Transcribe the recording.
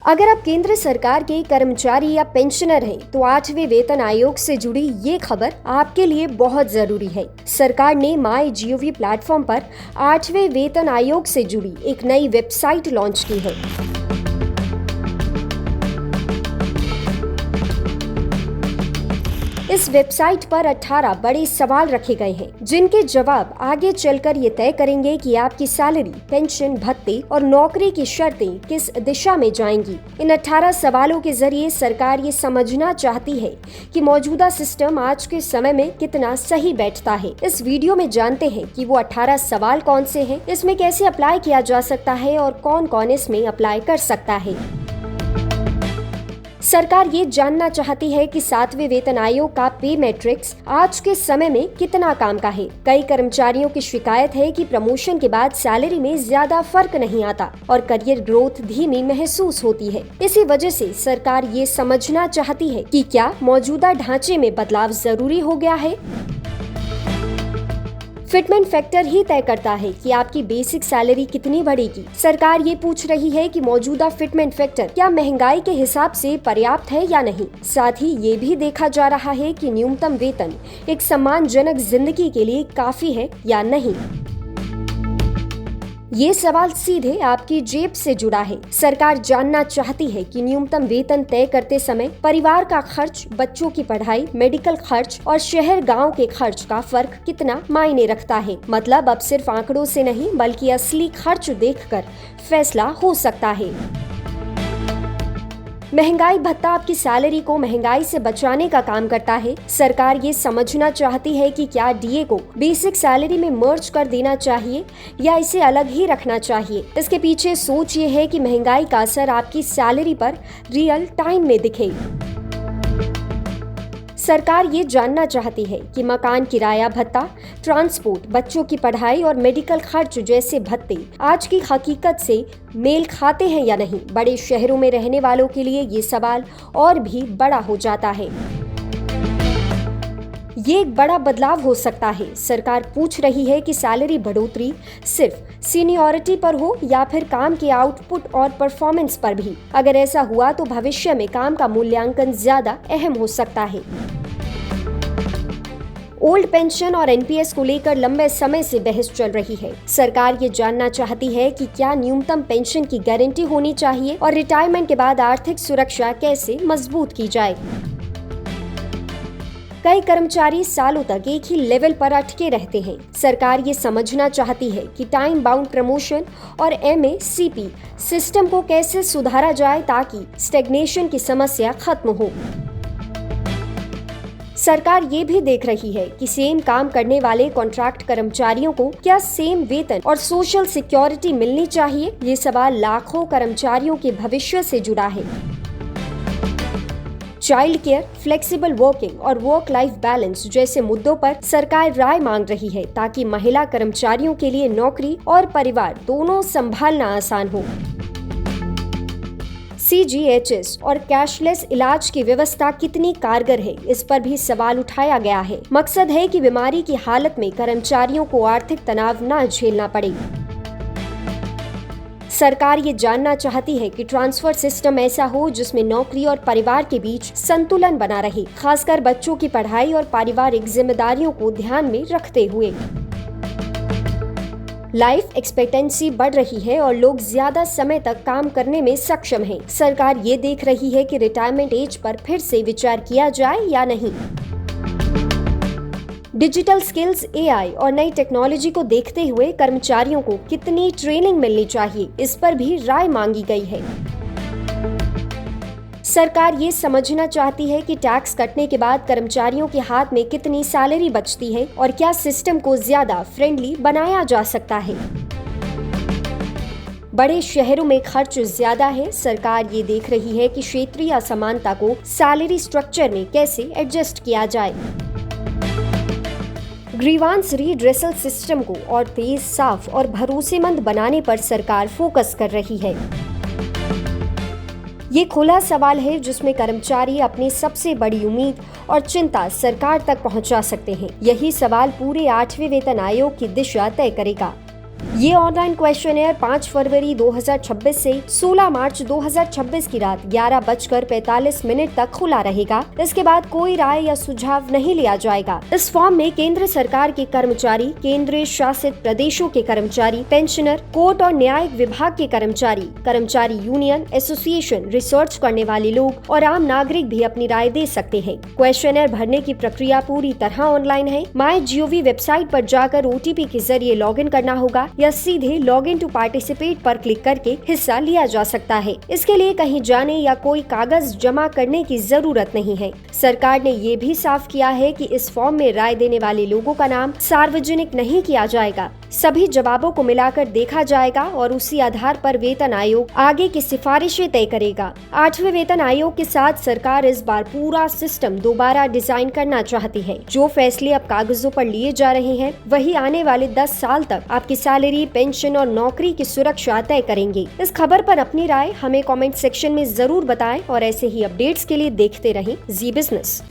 अगर आप केंद्र सरकार के कर्मचारी या पेंशनर हैं, तो 8वें वेतन आयोग से जुड़ी ये खबर आपके लिए बहुत जरूरी है। सरकार ने MyGov प्लेटफॉर्म पर 8वें वेतन आयोग से जुड़ी एक नई वेबसाइट लॉन्च की है। इस वेबसाइट पर 18 बड़े सवाल रखे गए हैं, जिनके जवाब आगे चलकर ये तय करेंगे कि आपकी सैलरी, पेंशन, भत्ते और नौकरी की शर्तें किस दिशा में जाएंगी। इन 18 सवालों के जरिए सरकार ये समझना चाहती है कि मौजूदा सिस्टम आज के समय में कितना सही बैठता है। इस वीडियो में जानते हैं कि वो 18 सवाल कौन से हैं, इसमें कैसे अप्लाई किया जा सकता है और कौन कौन इसमें अप्लाई कर सकता है। सरकार ये जानना चाहती है कि 7वें वेतन आयोग का पे मैट्रिक्स आज के समय में कितना काम का है। कई कर्मचारियों की शिकायत है कि प्रमोशन के बाद सैलरी में ज्यादा फर्क नहीं आता और करियर ग्रोथ धीमी महसूस होती है। इसी वजह से सरकार ये समझना चाहती है कि क्या मौजूदा ढांचे में बदलाव जरूरी हो गया है। फिटमेंट फैक्टर ही तय करता है कि आपकी बेसिक सैलरी कितनी बढ़ेगी। सरकार ये पूछ रही है कि मौजूदा फिटमेंट फैक्टर क्या महंगाई के हिसाब से पर्याप्त है या नहीं। साथ ही ये भी देखा जा रहा है कि न्यूनतम वेतन एक सम्मानजनक जिंदगी के लिए काफी है या नहीं। ये सवाल सीधे आपकी जेब से जुड़ा है। सरकार जानना चाहती है कि न्यूनतम वेतन तय करते समय परिवार का खर्च, बच्चों की पढ़ाई, मेडिकल खर्च और शहर गांव के खर्च का फर्क कितना मायने रखता है। मतलब अब सिर्फ आंकड़ों से नहीं, बल्कि असली खर्च देखकर फैसला हो सकता है। महंगाई भत्ता आपकी सैलरी को महंगाई से बचाने का काम करता है। सरकार ये समझना चाहती है कि क्या डीए को बेसिक सैलरी में मर्ज कर देना चाहिए या इसे अलग ही रखना चाहिए। इसके पीछे सोच ये है कि महंगाई का असर आपकी सैलरी पर रियल टाइम में दिखे। सरकार ये जानना चाहती है कि मकान किराया भत्ता, ट्रांसपोर्ट, बच्चों की पढ़ाई और मेडिकल खर्च जैसे भत्ते आज की हकीकत से मेल खाते हैं या नहीं। बड़े शहरों में रहने वालों के लिए ये सवाल और भी बड़ा हो जाता है। ये एक बड़ा बदलाव हो सकता है। सरकार पूछ रही है कि सैलरी बढ़ोतरी सिर्फ सीनियरिटी पर हो या फिर काम के आउटपुट और परफॉर्मेंस पर भी। अगर ऐसा हुआ तो भविष्य में काम का मूल्यांकन ज्यादा अहम हो सकता है। ओल्ड पेंशन और एनपीएस को लेकर लंबे समय से बहस चल रही है। सरकार ये जानना चाहती है कि क्या न्यूनतम पेंशन की गारंटी होनी चाहिए और रिटायरमेंट के बाद आर्थिक सुरक्षा कैसे मजबूत की जाए। कई कर्मचारी सालों तक एक ही लेवल पर अटके रहते हैं। सरकार ये समझना चाहती है कि टाइम बाउंड प्रमोशन और MACP सिस्टम को कैसे सुधारा जाए ताकि स्टैग्नेशन की समस्या खत्म हो। सरकार ये भी देख रही है कि सेम काम करने वाले कॉन्ट्रैक्ट कर्मचारियों को क्या सेम वेतन और सोशल सिक्योरिटी मिलनी चाहिए। ये सवाल लाखों कर्मचारियों के भविष्य से जुड़ा है। चाइल्ड केयर, फ्लेक्सिबल वर्किंग और वर्क लाइफ बैलेंस जैसे मुद्दों पर सरकार राय मांग रही है ताकि महिला कर्मचारियों के लिए नौकरी और परिवार दोनों संभालना आसान हो। CGHS और कैशलेस इलाज की व्यवस्था कितनी कारगर है, इस पर भी सवाल उठाया गया है। मकसद है कि बीमारी की हालत में कर्मचारियों को आर्थिक तनाव न झेलना पड़े। सरकार ये जानना चाहती है कि ट्रांसफर सिस्टम ऐसा हो जिसमें नौकरी और परिवार के बीच संतुलन बना रहे, खासकर बच्चों की पढ़ाई और पारिवारिक जिम्मेदारियों को ध्यान में रखते हुए। लाइफ एक्सपेक्टेंसी बढ़ रही है और लोग ज्यादा समय तक काम करने में सक्षम हैं। सरकार ये देख रही है कि रिटायरमेंट एज पर फिर से विचार किया जाए या नहीं। डिजिटल स्किल्स, AI और नई टेक्नोलॉजी को देखते हुए कर्मचारियों को कितनी ट्रेनिंग मिलनी चाहिए, इस पर भी राय मांगी गई है। सरकार ये समझना चाहती है कि टैक्स कटने के बाद कर्मचारियों के हाथ में कितनी सैलरी बचती है और क्या सिस्टम को ज्यादा फ्रेंडली बनाया जा सकता है। बड़े शहरों में खर्च ज्यादा है। सरकार ये देख रही है कि क्षेत्रीय असमानता को सैलरी स्ट्रक्चर में कैसे एडजस्ट किया जाए। ग्रीवांस रीड्रेसल सिस्टम को और तेज, साफ और भरोसेमंद बनाने पर सरकार फोकस कर रही है। ये खुला सवाल है जिसमें कर्मचारी अपनी सबसे बड़ी उम्मीद और चिंता सरकार तक पहुंचा सकते हैं। यही सवाल पूरे 8वें वेतन आयोग की दिशा तय करेगा। ये ऑनलाइन क्वेश्चनेयर 5 फरवरी 2026 से 16 मार्च 2026 की रात 11:45 तक खुला रहेगा। इसके बाद कोई राय या सुझाव नहीं लिया जाएगा। इस फॉर्म में केंद्र सरकार के कर्मचारी, केंद्रीय शासित प्रदेशों के कर्मचारी, पेंशनर, कोर्ट और न्यायिक विभाग के कर्मचारी, कर्मचारी यूनियन, एसोसिएशन, रिसर्च करने वाले लोग और आम नागरिक भी अपनी राय दे सकते हैं। क्वेश्चनेयर भरने की प्रक्रिया पूरी तरह ऑनलाइन है। MyGov वेबसाइट पर जाकर OTP के जरिए लॉगिन करना होगा या सीधे लॉगिन टू पार्टिसिपेट पर क्लिक करके हिस्सा लिया जा सकता है। इसके लिए कहीं जाने या कोई कागज जमा करने की जरूरत नहीं है। सरकार ने ये भी साफ किया है कि इस फॉर्म में राय देने वाले लोगों का नाम सार्वजनिक नहीं किया जाएगा। सभी जवाबों को मिलाकर देखा जाएगा और उसी आधार पर वेतन आयोग आगे की सिफारिशें तय करेगा। 8वें वेतन आयोग के साथ सरकार इस बार पूरा सिस्टम दोबारा डिजाइन करना चाहती है। जो फैसले अब कागजों पर लिए जा रहे हैं वही आने वाले 10 साल तक आपकी सैलरी, पेंशन और नौकरी की सुरक्षा तय करेंगे। इस खबर पर अपनी राय हमें कमेंट सेक्शन में जरूर बताएं और ऐसे ही अपडेट्स के लिए देखते रहें जी बिजनेस।